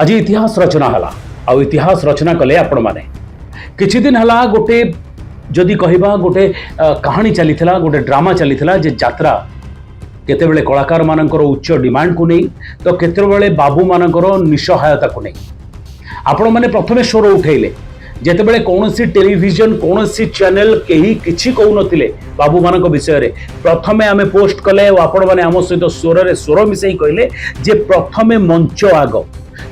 आज इतिहास रचना हला आ इतिहास रचना कले आपण माने किछि दिन हला गोटे जदि कहबा गोटे कहानी चलीथिला गोटे ड्रामा चलीथिला जे यात्रा केतेबेले कलाकार मानकर उच्च डिमांड को नहीं तो केतेबेले बाबू मानकर निसहायता को नहीं आपण माने प्रथमे स्वर उठेले जेतेबेले कौनसी टेलीविजन कौनसी चैनल कहीं किछि कहू नथिले बाबू मानक विषय रे प्रथमे आमे पोस्ट कले और आपण माने आम सहित स्वर रे स्वर मिसई कहले जे प्रथमे मंच आग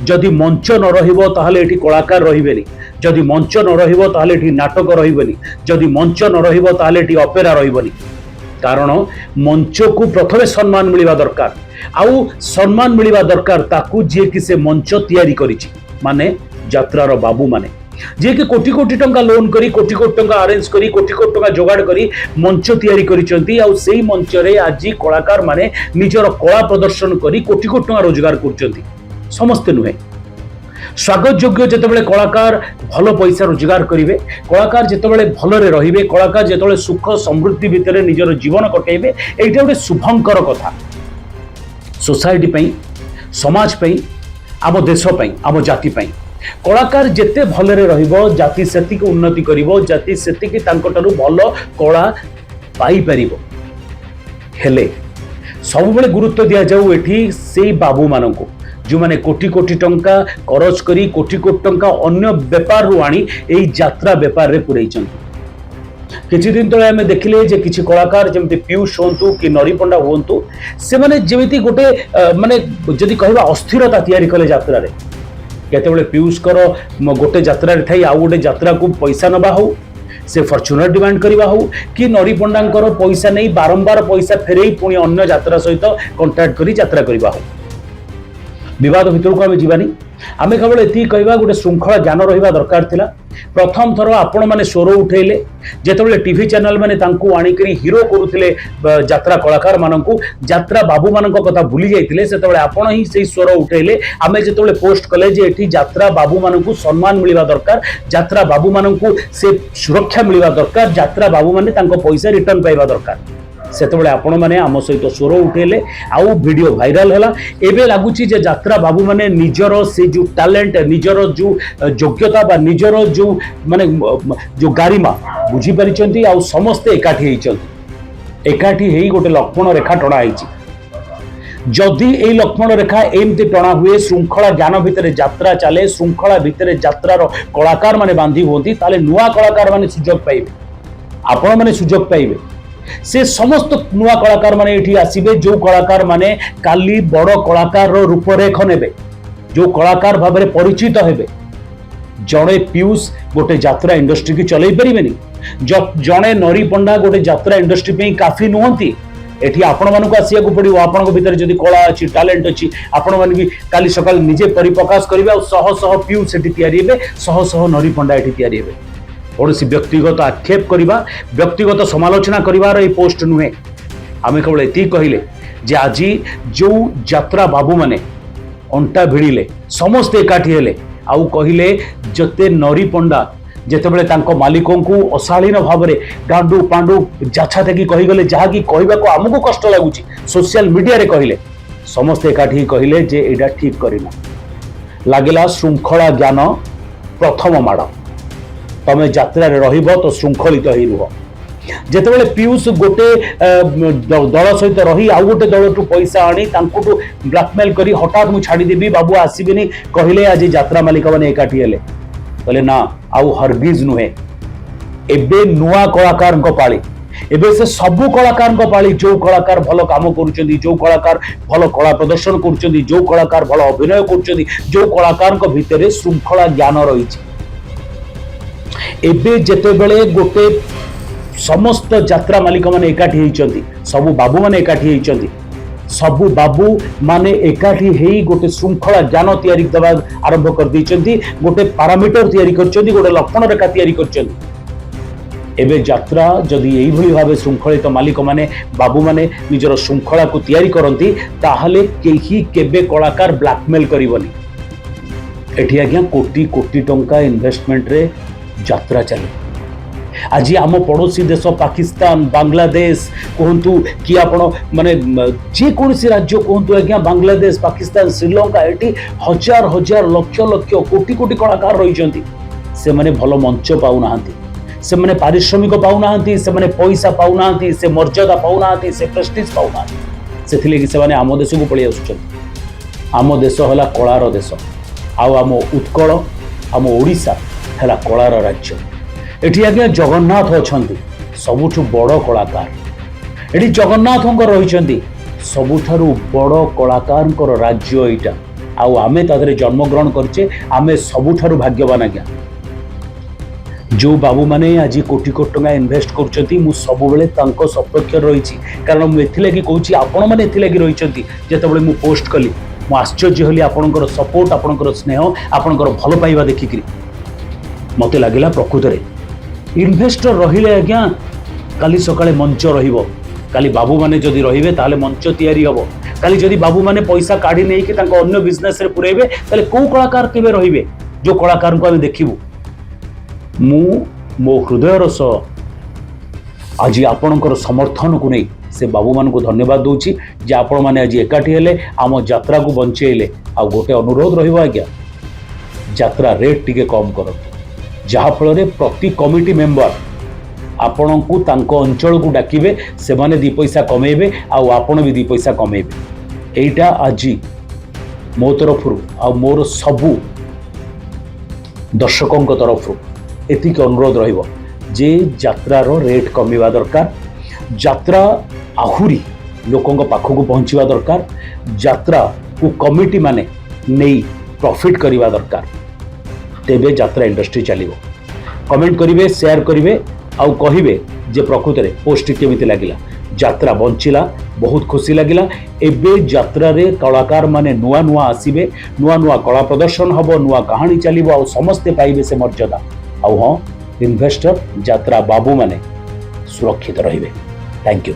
जदि मंच न रहिबो ताहले एठी कलाकार रहिबेनी जदि मंच न रहिबो ताहले एठी नाटक रहिबेनी जदि मंच न रहिबो ताहले एठी ऑपेरा रहिबेनी कारण मंच को प्रथमे सम्मान मिलवा दरकार आउ सम्मान मिलवा दरकार ताकू जे कि से मंच तैयारी करिछि माने यात्रार बाबू माने जे कि कोटी कोटी टंका लोन करी कोटी कोटी टंका अरेंज करी कोटी कोटी टंका जोगाड़ करी मंच तैयारी करिसंती आउ सेही मंच रे आज कलाकार माने निजर कला प्रदर्शन करी कोटी कोटी टंका रोजगार करचंती समस्ते नुहे स्वागत योग्य जेतेबेले कलाकार भल पैसा रोजगार करिवे कलाकार जेतेबेले भलरे रहिबे कलाकार जेतेबेले सुख समृद्धि भितरे निजर जीवन कटेइबे एटा गोटे शुभंकर कथा सोसाइटी पई समाज पई आम देश पई आम जाति पई कलाकार जेते भलरे रहिबो जाति सेतिक उन्नति करिवो जाति सेतिक तांकटारु भल कला पाई परिबो हेले सबुबेले गुरुत्व दिया जाऊ एठी सेई बाबू माननको जो माने कोटी कोटी टंका खरच करी कोटी कोटी टंका अन्य व्यापार रु आनी एई यात्रा व्यापार रे पुरैचंती किछि दिन तळे आमे देखिले जे किछि कलाकार जेमति पीयूष होंतु कि नरी पंडा होंतु से माने जेमिति गोटे माने जदि कहबा अस्थिरता तयारी कले यात्रा रे केतेबेले पीयूष कर गोटे यात्रा रे थाई आ गोटे यात्रा को पैसा नबा हो से फॉर्च्यूनर डिमांड करवा हो कि नरी पंडांकर पैसा नहीं बारंबार पैसा फेरई पुणी अन्य यात्रा सहित कांटेक्ट करी यात्रा करवा हो विवाद भितर को आम जीवानी आम केवल ये कहवा गोटे श्रृंखला ज्ञान रहा दरकार थिला प्रथम थर आपण मैंने स्वर उठेले जेतेबेले टीवी चैनल मैंने तांको आनिकरी हीरो करुथिले यात्रा कलाकार माननकु यात्रा बाबू मानक कथा भूली जाइतिले सेतेबेले आपण ही सेही स्वर उठेले आमे जेतेबेले पोस्ट कले जे एठी यात्रा बाबू माननकु सम्मान मिलिबा दरकार यात्रा बाबू माननकु से सुरक्षा मिलिबा दरकार यात्रा बाबू माने तांको पैसा रिटर्न पाइबा दरकार सेतेबेले आपण माने आम सहित स्वर उठेले आउ वीडियो वायरल हैला एबे लागुची जे यात्रा बाबू माने निजर से जो टैलेंट निजर जो योग्यता बा निजर जो माने जो गारिमा बुझी परिचंती आउ समस्त एकाठी हेइचंती एकाठी हेई गोटे लक्ष्मण रेखा टणा आइची जदि एई लक्ष्मण रेखा एमती टणा हुए श्रृंखला ज्ञान भितरे यात्रा चले श्रृंखला भितरे यात्रार कलाकार माने बांधी होती ताले नुआ कलाकार माने सुजोग पाइबे आपण माने सुजोग पाइबे से समस्त नुआ कलाकार माने एठी आसीबे जो कलाकार माने काली बड़ कलाकार रूपरेख नेबे जो कलाकार भाबरे परिचित हेबे जणे पीयूष गोटे यात्रा इंडस्ट्री की चलै परिबेनी जणे नरी पंडा गोटे यात्रा इंडस्ट्री पे काफी नुहंती एठी आपण मानक आसिया को पड़िबो आपण भीतर जदी कला अछि टैलेंट अछि आपण मान भी काली सकाल निजे परिप्रकाश करिवे और सह सह पीयूष एठी तयारी हेबे सह सह नरी पंडा एठी तयारी हेबे कौन व्यक्तिगत आक्षेप करवा व्यक्तिगत समालोचना करार ये पोस्ट नुहे आम केवल ये कहले जे आज जो यात्रा बाबू माने अंटा भिड़िले समस्ते एकाठी हेले आउ कहले जते नरी पंडा जेतेबेले तांको मालिकों को अशालीन भाव में गांडू पांडू जाछा थकी कहीगले जहाँकि कहवाक आमको कष्ट लगुच सोशल मीडिया रे कहले समस्ते एकाठी कहले जे एटा ठीक करना लगिला श्रृंखला ज्ञान प्रथम माड़ तमे यात्रा रहिबो तो श्रृंखलित ही रुह जेतेबेले पीयूष गोटे दल सहित रही आउ गोटे दल टू पैसा आनी तांकुटू ब्लैकमेल करी हठात मु छाड़ी देबी बाबू आसीबेनी कहले आज यात्रा मालिक माने एकाठी हेले कहले ना आउ हरगिज नुहे एबे नुआ कलाकार को पाली एबे से सबु कलाकार को पाली जो कलाकार भलो काम करूचंदी जो कलाकार भलो कला प्रदर्शन करूचंदी जो कलाकार भलो अभिनय करूचंदी जो कलाकार को भितरे श्रृंखला ज्ञान रहिछि एबे जेतेबेले गोटे समस्त यात्रा मालिक माने एकाठी हेइचंती सबु बाबू माने एकाठी हेइचंती सबु बाबू माने एकाठी हेई गोटे श्रृंखला ज्ञान तैयारी दबा आरंभ कर दैचंती गोटे पैरामीटर तैयारी करचंती गोटे लक्षण रेखा तैयारी करचंती एबे यात्रा जदि एई भली भाबे श्रृंखलित मालिक माने बाबू माने निजर श्रृंखला को तैयारी करंती ताहले केही केबे कलाकार ब्लैकमेल करिवनी एठी आज्ञा कोटी कोटी टंका इन्वेस्टमेंट रे यात्रा चले आज आम पड़ोसी देश पाकिस्तान बांग्लादेश कहतु कि आपण माने जेकोसी राज्य कहतु आज्ञा बांग्लादेश पाकिस्तान श्रीलंका ये हजार हजार लक्ष लक्ष कोटी कोटी कलाकार रही से माने भल मंच पाऊना से माने पारिश्रमिक पाऊना से माने पैसा पाऊना से मर्यादा पाऊना से प्रेस्टिज पाऊना से माने आम देश को पलि आम देश है कलार देश आम उत्कल आम ओडिशा है कलार राज्य एठी आज्ञा जगन्नाथ अच्छा सबुठु बड़ कलाकार एठी जगन्नाथ रही सबुठारु बड़ कलाकार राज्य यहाँ आमे तादरे जन्मग्रहण करछे आमे सबुठारु भाग्यवान आज्ञा जो बाबू माने आज कोटी कोटी टंका इन्वेस्ट करछंती मु सब बेले तांको सपक्ष रही कारण मु एथिलागि कहूछि आपण माने एथिलागि रहिछंती जेतेबेले मु पोस्ट कली मु आश्चर्य हली आपणकर सपोर्ट आपणकर स्नेह आपणकर भल पाइबा देखिकरी मते लागिला प्रकृत रे इन्वेस्टर रहिले आज्ञा काली सकाळे मंच रहिबो काली बाबू माने जदि रहिबे ताले मंच तयारी हबो काली जदि बाबू माने पैसा काढी नै कि तांको अन्य बिजनेस रे पुरेबे ताले को कलाकार केबे रहिबे जो कलाकार को आमे देखिबु मु मो हृदयर सह आज आपणकर समर्थन को नहीं से बाबू मान को धन्यवाद दूची जे आपण माने आज एकाठी हेले आम यात्रा को बंचेले आ गोटे अनुरोध रहिबो आज्ञा यात्रा रेट टिके कम करो जहा फल प्रति कमिटी मेंबर आपण को तांको अंचल को डाकिबे से माने दी पैसा कमेबे आ आपण भी दी पैसा कमेबे एटा आज मो तरफ आ मोर सबु दर्शकों तरफ एतिक अनुरोध रहिबो जे यात्रार रेट कमिवा दरकार यात्रा आहुरी लोकों पाखक पहुँचवा दरकार यात्रा को कमिटी माने नहीं प्रॉफिट करवा दरकार तेबे यात्रा इंडस्ट्री चलिबो कमेंट करिवे शेयर करिवे आउ कहिबे जे प्रकृत रे पोस्ट केमिति लागिला यात्रा बंचिला बहुत खुशी लागिला एबे यात्रा रे कलाकार माने नुआ नुआ आसीबे नुआ नुआ कला प्रदर्शन हबो नुआ कहानी चलिबो आ समस्ते पाइबे से मर्यादा आउ हाँ इन्वेस्टर यात्रा बाबू माने सुरक्षित रहिबे। Thank you.